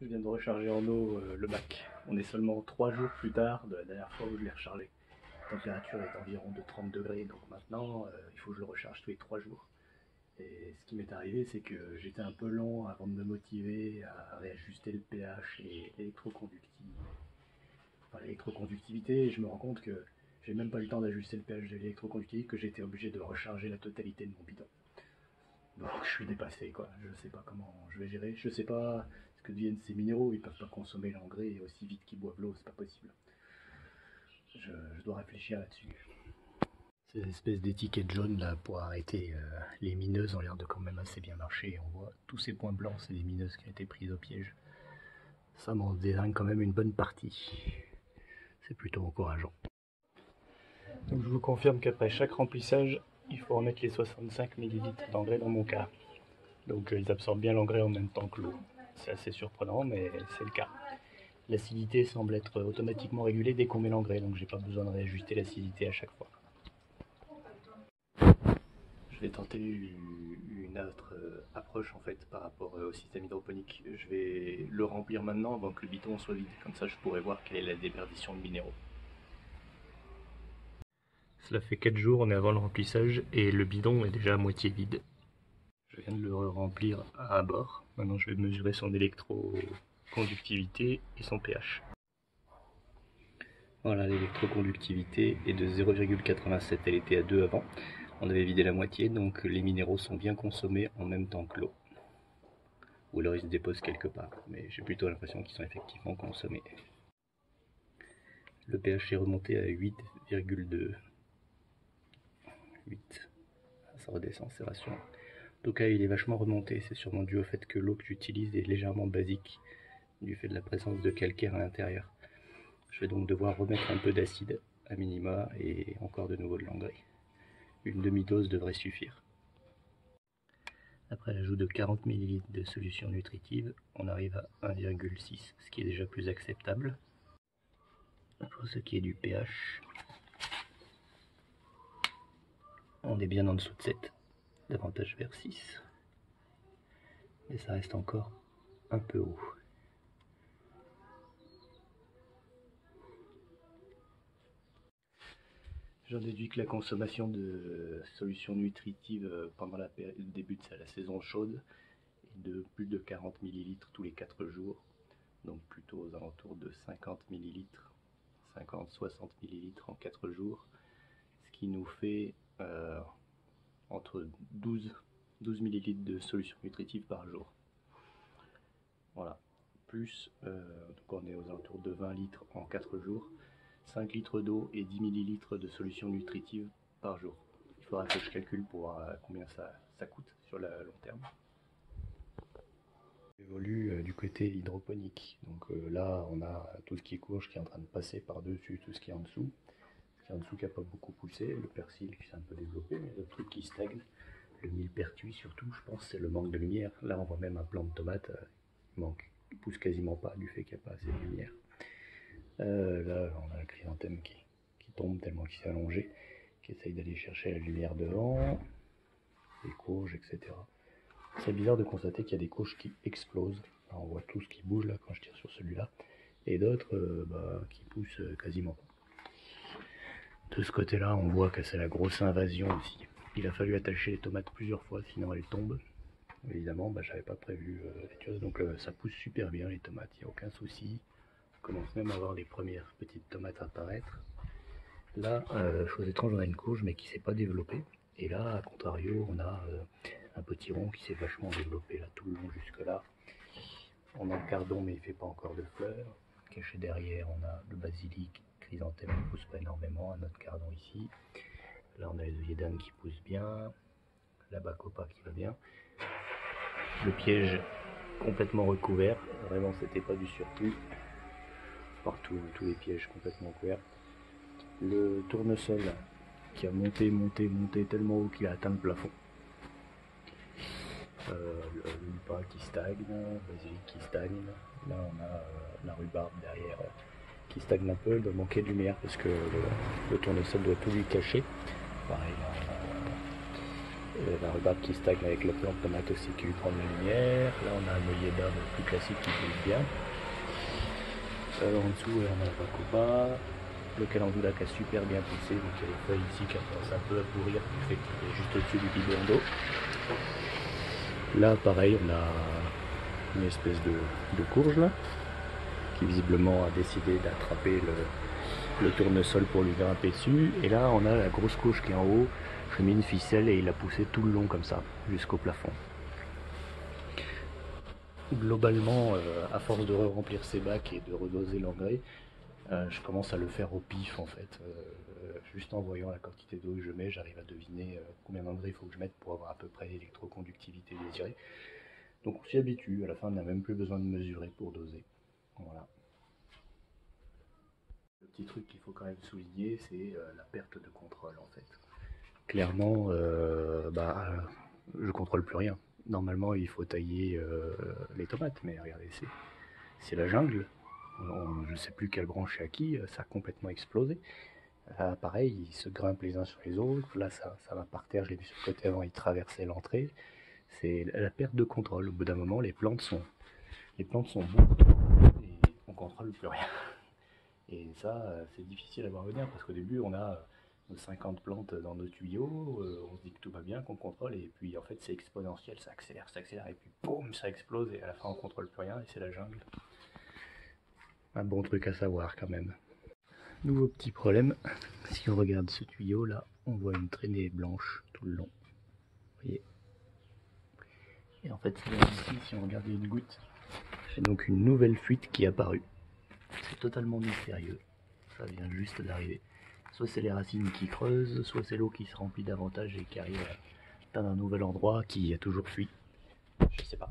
Je viens de recharger en eau le bac. On est seulement 3 jours plus tard de la dernière fois où je l'ai rechargé. La température est environ de 30 degrés, donc maintenant il faut que je le recharge tous les 3 jours. Et ce qui m'est arrivé, c'est que j'étais un peu lent avant de me motiver à réajuster le pH et l'électroconductivité. Et je me rends compte que j'ai même pas eu le temps d'ajuster le pH de l'électroconductivité, que j'étais obligé de recharger la totalité de mon bidon. Donc je suis dépassé quoi, je sais pas comment je vais gérer, je sais pas ce que deviennent ces minéraux, ils peuvent pas consommer l'engrais aussi vite qu'ils boivent l'eau, c'est pas possible. Je dois réfléchir là-dessus. Ces espèces d'étiquettes jaunes là pour arrêter les mineuses ont l'air de quand même assez bien marcher. On voit tous ces points blancs, c'est des mineuses qui ont été prises au piège. Ça m'en désigne quand même une bonne partie. C'est plutôt encourageant. Donc je vous confirme qu'après chaque remplissage, il faut remettre les 65 ml d'engrais dans mon cas. Donc ils absorbent bien l'engrais en même temps que l'eau. C'est assez surprenant, mais c'est le cas. L'acidité semble être automatiquement régulée dès qu'on met l'engrais, donc j'ai pas besoin de réajuster l'acidité à chaque fois. Je vais tenter une autre approche en fait par rapport au système hydroponique. Je vais le remplir maintenant avant que le bidon soit vide, comme ça je pourrai voir quelle est la déperdition de minéraux. Cela fait 4 jours, on est avant le remplissage et le bidon est déjà à moitié vide. Je viens de le remplir à bord. Maintenant je vais mesurer son électroconductivité et son pH. Voilà, l'électroconductivité est de 0,87, elle était à 2 avant. On avait vidé la moitié, donc les minéraux sont bien consommés en même temps que l'eau. Ou alors ils se déposent quelque part, mais j'ai plutôt l'impression qu'ils sont effectivement consommés. Le pH est remonté à 8,2. 8. Ça redescend, c'est rassurant. En tout cas, il est vachement remonté, c'est sûrement dû au fait que l'eau que j'utilise est légèrement basique, du fait de la présence de calcaire à l'intérieur. Je vais donc devoir remettre un peu d'acide à minima et encore de nouveau de l'engrais. Une demi-dose devrait suffire. Après l'ajout de 40 ml de solution nutritive, on arrive à 1,6, ce qui est déjà plus acceptable. Pour ce qui est du pH, on est bien en dessous de 7, davantage vers 6. Mais ça reste encore un peu haut. J'en déduis que la consommation de solutions nutritives pendant le début de la saison chaude est de plus de 40 ml tous les 4 jours, donc plutôt aux alentours de 50 ml, 50-60 ml en 4 jours, ce qui nous fait entre 12 ml de solutions nutritives par jour. Voilà, plus, donc on est aux alentours de 20 litres en 4 jours, 5 litres d'eau et 10 ml de solutions nutritives par jour. Il faudra que je calcule pour voir combien ça coûte sur le long terme. J'évolue du côté hydroponique. Donc là, on a tout ce qui est courge qui est en train de passer par-dessus tout ce qui est en dessous. Ce qui est en dessous qui n'a pas beaucoup poussé, le persil qui s'est un peu développé, mais d'autres trucs qui stagnent. Le millepertuis surtout, je pense, c'est le manque de lumière. Là, on voit même un plant de tomate, il pousse quasiment pas du fait qu'il n'y a pas assez de lumière. Là, on a le chrysanthème qui tombe tellement qu'il s'est allongé, qui essaye d'aller chercher la lumière devant, les courges, etc. C'est bizarre de constater qu'il y a des courges qui explosent. Alors, on voit tout ce qui bouge là quand je tire sur celui-là, et d'autres qui poussent quasiment pas. De ce côté-là, on voit que c'est la grosse invasion aussi. Il a fallu attacher les tomates plusieurs fois, sinon elles tombent. Évidemment, j'avais pas prévu les choses, donc ça pousse super bien les tomates, il n'y a aucun souci. On commence même à voir les premières petites tomates apparaître. Là, chose étrange, on a une courge mais qui ne s'est pas développée. Et là, à contrario, on a un petit rond qui s'est vachement développé là tout le long jusque là. On a le cardon mais il ne fait pas encore de fleurs. Caché derrière, on a le basilic, chrysanthème qui ne pousse pas énormément, un autre cardon ici. Là, on a les œillets d'âne qui poussent bien, la bacopa qui va bien. Le piège complètement recouvert, vraiment c'était pas du surplus. Partout, tous les pièges complètement couverts. Le tournesol qui a monté tellement haut qu'il a atteint le plafond. Le lupin qui stagne, le basilic qui stagne. Là on a la rhubarbe derrière qui stagne un peu, il doit manquer de lumière parce que le tournesol doit tout lui cacher. Pareil, là, La rhubarbe qui stagne avec la plante tomate aussi qui lui prend de la lumière. Là on a un œillet d'herbe plus classique qui pousse bien. En dessous on a la bacopa, le calendula qui a super bien poussé, donc il y a les feuilles ici qui commencent un peu à pourrir du fait qu'il est juste au-dessus du bidon d'eau. Là pareil on a une espèce de courge là, qui visiblement a décidé d'attraper le tournesol pour lui grimper dessus. Et là on a la grosse courge qui est en haut, j'ai mis une ficelle et il a poussé tout le long comme ça, jusqu'au plafond. Globalement, à force de remplir ses bacs et de redoser l'engrais, je commence à le faire au pif en fait. Juste en voyant la quantité d'eau que je mets, j'arrive à deviner combien d'engrais il faut que je mette pour avoir à peu près l'électroconductivité désirée. Donc on s'y habitue, à la fin on n'a même plus besoin de mesurer pour doser. Voilà. Le petit truc qu'il faut quand même souligner, c'est la perte de contrôle en fait. Clairement, je contrôle plus rien. Normalement il faut tailler les tomates, mais regardez, c'est la jungle. Je ne sais plus quelle branche est à qui, ça a complètement explosé. Pareil, ils se grimpent les uns sur les autres. Là, ça va par terre, je l'ai vu sur le côté avant, ils traversaient l'entrée. C'est la perte de contrôle. Au bout d'un moment, les plantes sont beaucoup trop grandes et on contrôle plus rien. Et ça, c'est difficile à voir venir parce qu'au début, on a nos 50 plantes dans nos tuyaux, on se dit que tout va bien, qu'on contrôle, et puis en fait, c'est exponentiel, ça accélère, et puis boum, ça explose, et à la fin, on contrôle plus rien, et c'est la jungle. Un bon truc à savoir quand même. Nouveau petit problème, si on regarde ce tuyau là, on voit une traînée blanche tout le long. Vous voyez. Et en fait, ici, si on regardait une goutte, j'ai donc une nouvelle fuite qui est apparue. C'est totalement mystérieux, ça vient juste d'arriver. Soit c'est les racines qui creusent, soit c'est l'eau qui se remplit davantage et qui arrive à atteindre un nouvel endroit qui a toujours fui. Je sais pas.